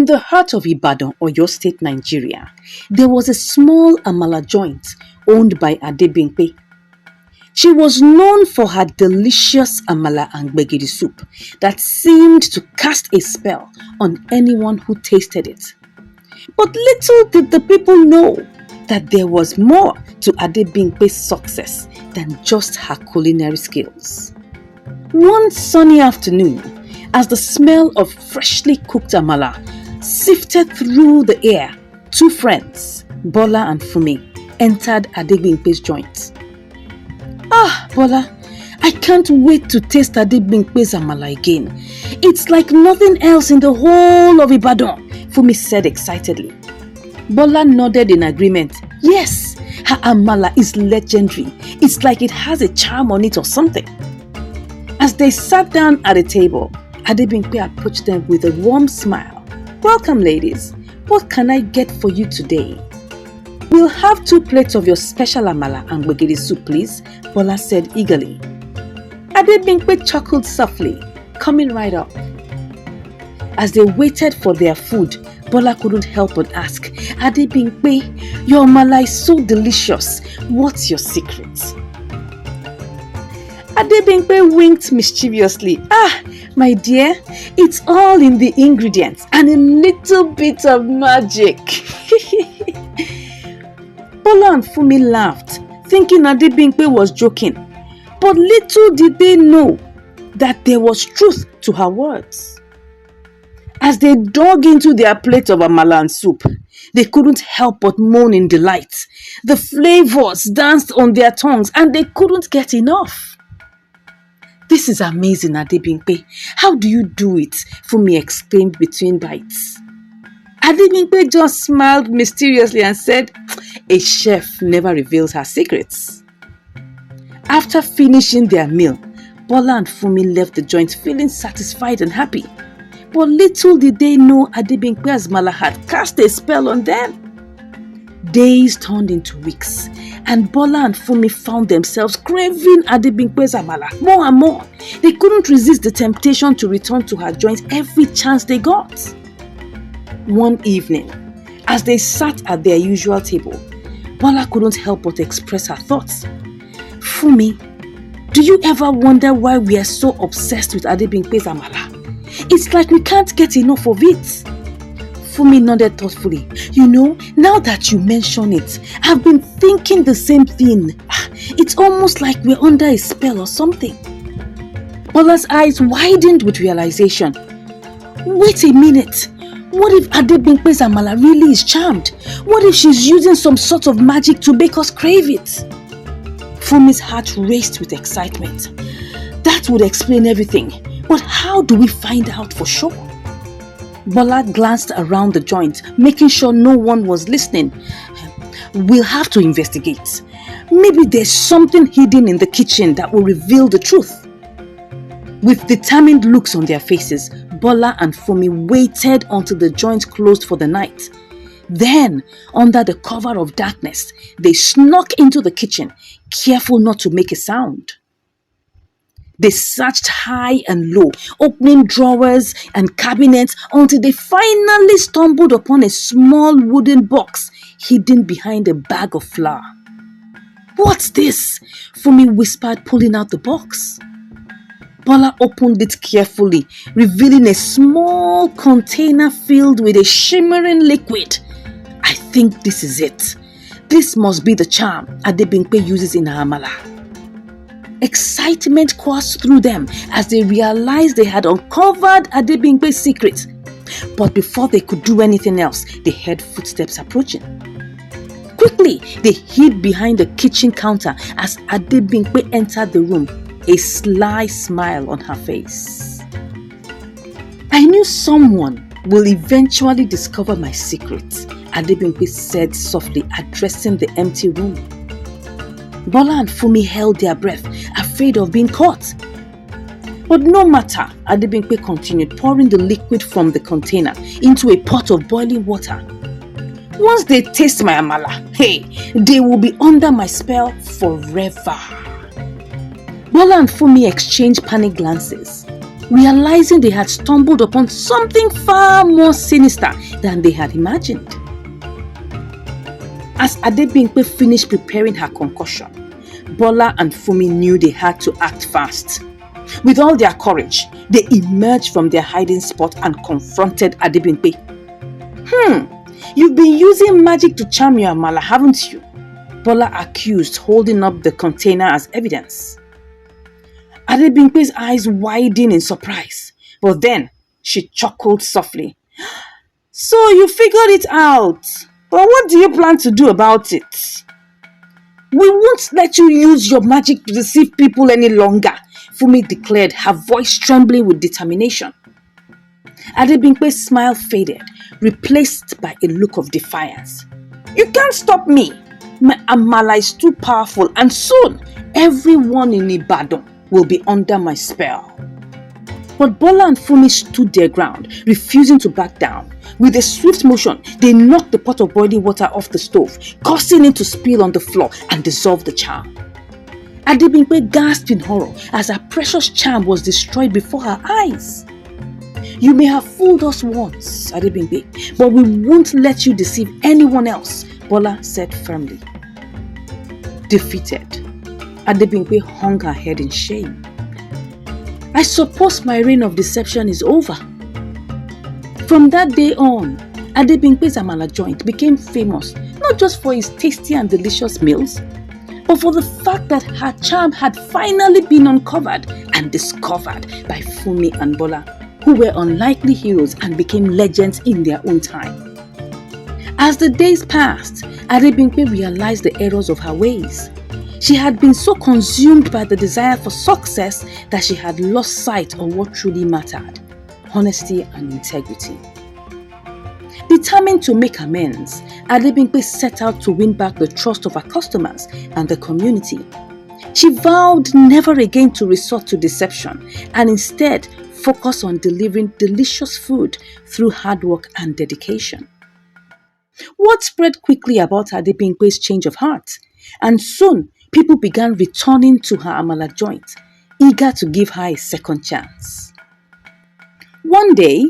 In the heart of Ibadan, Oyo State, Nigeria, there was a small Amala joint owned by Adebimpe. She was known for her delicious Amala and Gbegiri soup that seemed to cast a spell on anyone who tasted it. But little did the people know that there was more to Adebimpe's success than just her culinary skills. One sunny afternoon, as the smell of freshly cooked Amala sifted through the air, two friends, Bola and Fumi, entered Adebimpe's joint. "Ah, Bola, I can't wait to taste Adebimpe's Amala again. It's like nothing else in the whole of Ibadan," Fumi said excitedly. Bola nodded in agreement. Yes, her Amala is legendary. It's like it has a charm on it or something. As they sat down at a table, Adebimpe approached them with a warm smile. "Welcome, ladies. What can I get for you today?" "We'll have 2 plates of your special Amala and Gbegiri soup, please," Bola said eagerly. Adebimpe chuckled softly, coming right up. As they waited for their food, Bola couldn't help but ask, "Adebimpe, your Amala is so delicious. What's your secret?" Adebimpe winked mischievously. "Ah, my dear, it's all in the ingredients and a little bit of magic." Bola and Fumi laughed, thinking Adebimpe was joking. But little did they know that there was truth to her words. As they dug into their plate of Amala and soup, they couldn't help but moan in delight. The flavors danced on their tongues and they couldn't get enough. "This is amazing, Adebimpe. How do you do it?" Fumi exclaimed between bites. Adebimpe just smiled mysteriously and said, "A chef never reveals her secrets." After finishing their meal, Bola and Fumi left the joint feeling satisfied and happy. But little did they know Adebimpe's Amala had cast a spell on them. Days turned into weeks, and Bola and Fumi found themselves craving Adebimpe's Amala more and more. They couldn't resist the temptation to return to her joint every chance they got. One evening, as they sat at their usual table, Bola couldn't help but express her thoughts. "Fumi, do you ever wonder why we are so obsessed with Adebimpe's Amala? It's like we can't get enough of it." Fumi nodded thoughtfully. "You know, now that you mention it, I've been thinking the same thing. It's almost like we're under a spell or something." Bola's eyes widened with realization. "Wait a minute. What if Adebimpe's Amala really is charmed? What if she's using some sort of magic to make us crave it?" Fumi's heart raced with excitement. That would explain everything. But how do we find out for sure? Bola glanced around the joint, making sure no one was listening. "We'll have to investigate. Maybe there's something hidden in the kitchen that will reveal the truth." With determined looks on their faces, Bola and Fumi waited until the joint closed for the night. Then, under the cover of darkness, they snuck into the kitchen, careful not to make a sound. They searched high and low, opening drawers and cabinets until they finally stumbled upon a small wooden box hidden behind a bag of flour. "What's this?" Fumi whispered, pulling out the box. Bola opened it carefully, revealing a small container filled with a shimmering liquid. "I think this is it. This must be the charm Adebimpe uses in her Amala." Excitement coursed through them as they realized they had uncovered Adebimpe's secret. But before they could do anything else, they heard footsteps approaching. Quickly, they hid behind the kitchen counter as Adebimpe entered the room, a sly smile on her face. "I knew someone will eventually discover my secret," Adebimpe said softly, addressing the empty room. Bola and Fumi held their breath, afraid of being caught. But no matter, Adebimpe continued, pouring the liquid from the container into a pot of boiling water. "Once they taste my Amala, they will be under my spell forever." Bola and Fumi exchanged panicked glances. realizing they had stumbled upon something far more sinister than they had imagined. As Adebimpe finished preparing her concoction, Bola and Fumi knew they had to act fast. With all their courage, they emerged from their hiding spot and confronted Adebimpe. You've been using magic to charm your Amala, haven't you? Bola accused, holding up the container as evidence. Adebimpe's eyes widened in surprise, but then she chuckled softly. So you figured it out, but what do you plan to do about it? We won't let you use your magic to deceive people any longer, Fumi declared, her voice trembling with determination. Adebimpe's smile faded, replaced by a look of defiance. You can't stop me. My Amala is too powerful, and soon everyone in Ibadan will be under my spell. But Bola and Fumi stood their ground, refusing to back down. With a swift motion, they knocked the pot of boiling water off the stove, causing it to spill on the floor and dissolve the charm. Adebimpe gasped in horror as her precious charm was destroyed before her eyes. You may have fooled us once, Adebimpe, but we won't let you deceive anyone else, Bola said firmly. Defeated, Adebimpe hung her head in shame. I suppose my reign of deception is over. From that day on, Adebimpe's Amala joint became famous not just for its tasty and delicious meals, but for the fact that her charm had finally been uncovered and discovered by Fumi and Bola, who were unlikely heroes and became legends in their own time. As the days passed, Adebimpe realized the errors of her ways. She had been so consumed by the desire for success that she had lost sight of what truly mattered: honesty and integrity. Determined to make amends, Adebimpe set out to win back the trust of her customers and the community. She vowed never again to resort to deception and instead focus on delivering delicious food through hard work and dedication. Word spread quickly about Adebimpe's change of heart, and soon people began returning to her Amala joint, eager to give her a second chance. One day,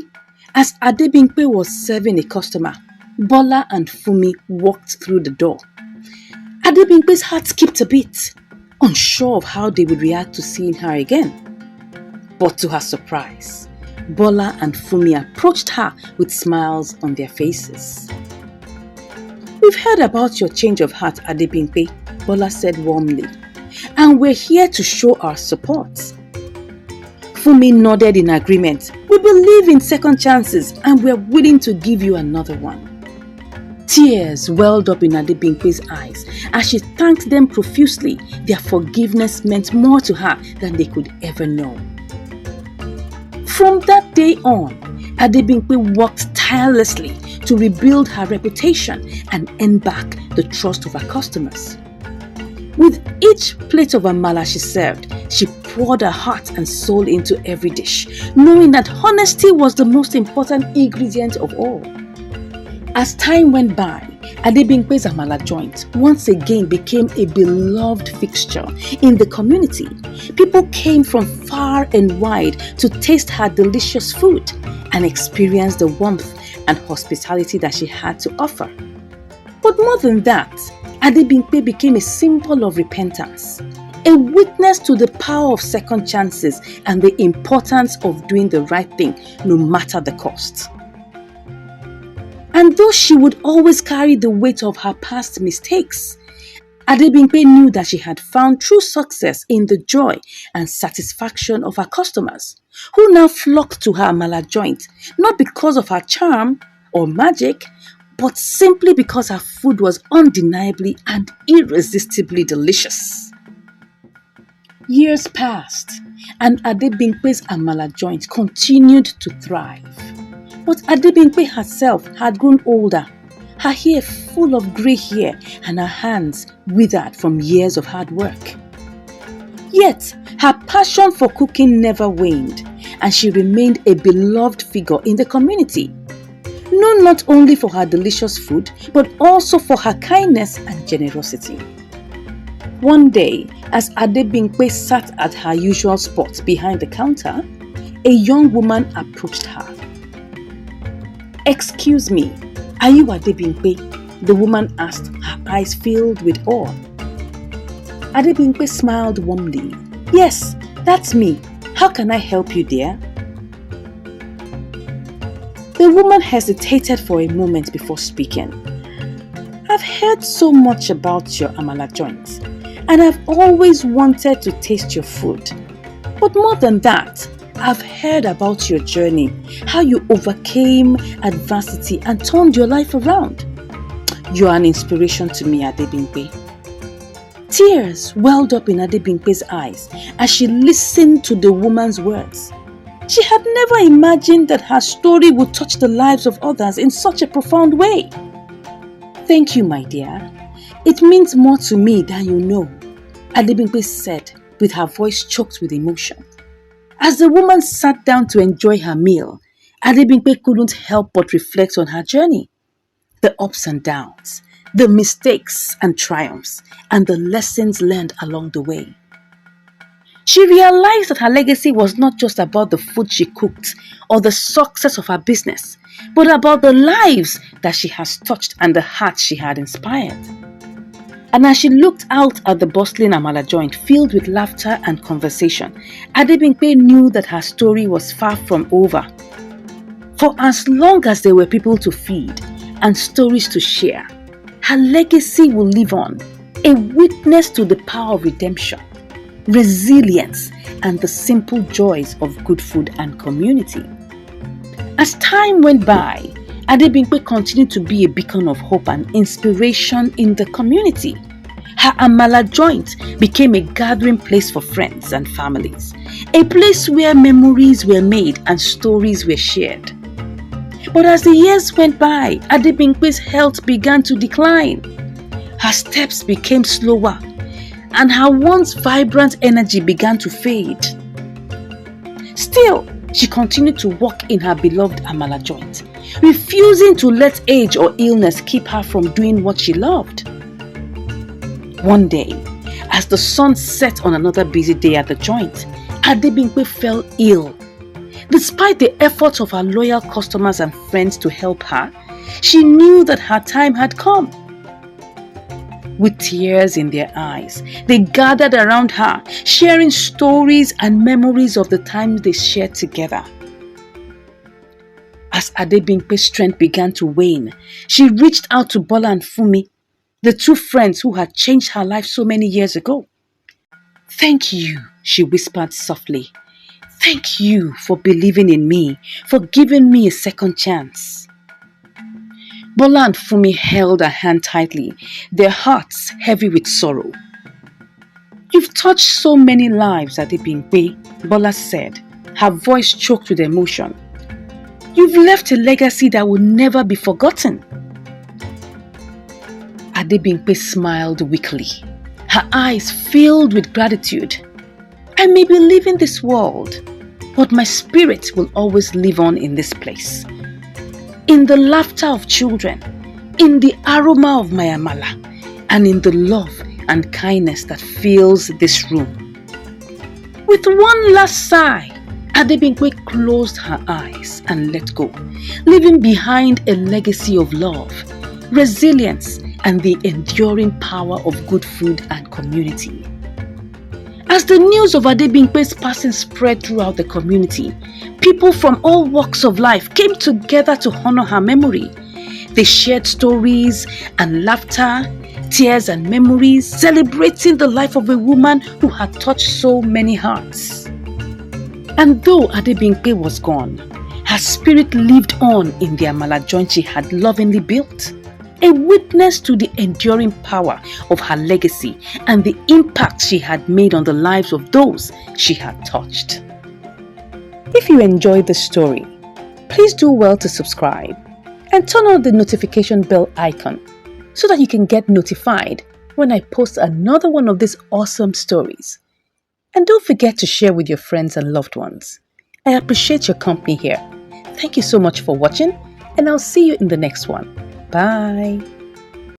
as Adebimpe was serving a customer, Bola and Fumi walked through the door. Adebimpe's heart skipped a beat, unsure of how they would react to seeing her again. But to her surprise, Bola and Fumi approached her with smiles on their faces. We've heard about your change of heart, Adebimpe, Bola said warmly, and we're here to show our support. Fumi nodded in agreement. We believe in second chances and we're willing to give you another one. Tears welled up in Adebimpe's eyes as she thanked them profusely. Their forgiveness meant more to her than they could ever know. From that day on, Adebimpe worked tirelessly to rebuild her reputation and earn back the trust of her customers. With each plate of Amala she served, she poured her heart and soul into every dish, knowing that honesty was the most important ingredient of all. As time went by, Adebimpe's Amala joint once again became a beloved fixture in the community. People came from far and wide to taste her delicious food and experience the warmth and hospitality that she had to offer. But more than that, Adebimpe became a symbol of repentance, a witness to the power of second chances and the importance of doing the right thing no matter the cost. And though she would always carry the weight of her past mistakes, Adebimpe knew that she had found true success in the joy and satisfaction of her customers, who now flocked to her Amala joint, not because of her charm or magic, but simply because her food was undeniably and irresistibly delicious. Years passed, and Adebimpe's Amala joint continued to thrive. But Adebimpe herself had grown older, her hair full of grey hair and her hands withered from years of hard work. Yet, her passion for cooking never waned, and she remained a beloved figure in the community, known not only for her delicious food, but also for her kindness and generosity. One day, as Adebimpe sat at her usual spot behind the counter, a young woman approached her. "Excuse me, are you Adebimpe?" the woman asked, her eyes filled with awe. Adebimpe smiled warmly. "Yes, that's me. How can I help you, dear?" The woman hesitated for a moment before speaking. "I've heard so much about your Amala joints, and I've always wanted to taste your food. But more than that, I've heard about your journey, how you overcame adversity and turned your life around. You're an inspiration to me, Adebimpe." Tears welled up in Adebimpe's eyes as she listened to the woman's words. She had never imagined that her story would touch the lives of others in such a profound way. "Thank you, my dear. It means more to me than you know," Adebimpe said, with her voice choked with emotion. As the woman sat down to enjoy her meal, Adebimpe couldn't help but reflect on her journey. The ups and downs, the mistakes and triumphs, and the lessons learned along the way. She realized that her legacy was not just about the food she cooked or the success of her business, but about the lives that she has touched and the hearts she had inspired. And as she looked out at the bustling Amala joint filled with laughter and conversation, Adebimpe knew that her story was far from over. For as long as there were people to feed and stories to share, her legacy will live on, a witness to the power of redemption, resilience, and the simple joys of good food and community. As time went by, Adebimpe continued to be a beacon of hope and inspiration in the community. Her Amala joint became a gathering place for friends and families, a place where memories were made and stories were shared. But as the years went by, Adebimpe's health began to decline. Her steps became slower, and her once vibrant energy began to fade. Still, she continued to walk in her beloved Amala joint, refusing to let age or illness keep her from doing what she loved. One day, as the sun set on another busy day at the joint, Adebimpe fell ill. Despite the efforts of her loyal customers and friends to help her, she knew that her time had come. With tears in their eyes, they gathered around her, sharing stories and memories of the times they shared together. As Adebimpe's strength began to wane, she reached out to Bola and Fumi, the two friends who had changed her life so many years ago. "Thank you," she whispered softly. "Thank you for believing in me, for giving me a second chance." Bola and Fumi held her hand tightly, their hearts heavy with sorrow. "You've touched so many lives, Adebimpe," Bola said, her voice choked with emotion. "You've left a legacy that will never be forgotten." Adebimpe smiled weakly, her eyes filled with gratitude. "I may be leaving this world, but my spirit will always live on in this place. In the laughter of children, in the aroma of my Amala, and in the love and kindness that fills this room." With one last sigh, Adebimpe closed her eyes and let go, leaving behind a legacy of love, resilience, and the enduring power of good food and community. As the news of Adebimpe's passing spread throughout the community, people from all walks of life came together to honor her memory. They shared stories and laughter, tears and memories, celebrating the life of a woman who had touched so many hearts. And though Adebimpe was gone, her spirit lived on in the Amala joint she had lovingly built, a witness to the enduring power of her legacy and the impact she had made on the lives of those she had touched. If you enjoyed the story, please do well to subscribe and turn on the notification bell icon so that you can get notified when I post another one of these awesome stories. And don't forget to share with your friends and loved ones. I appreciate your company here. Thank you so much for watching, and I'll see you in the next one. Bye.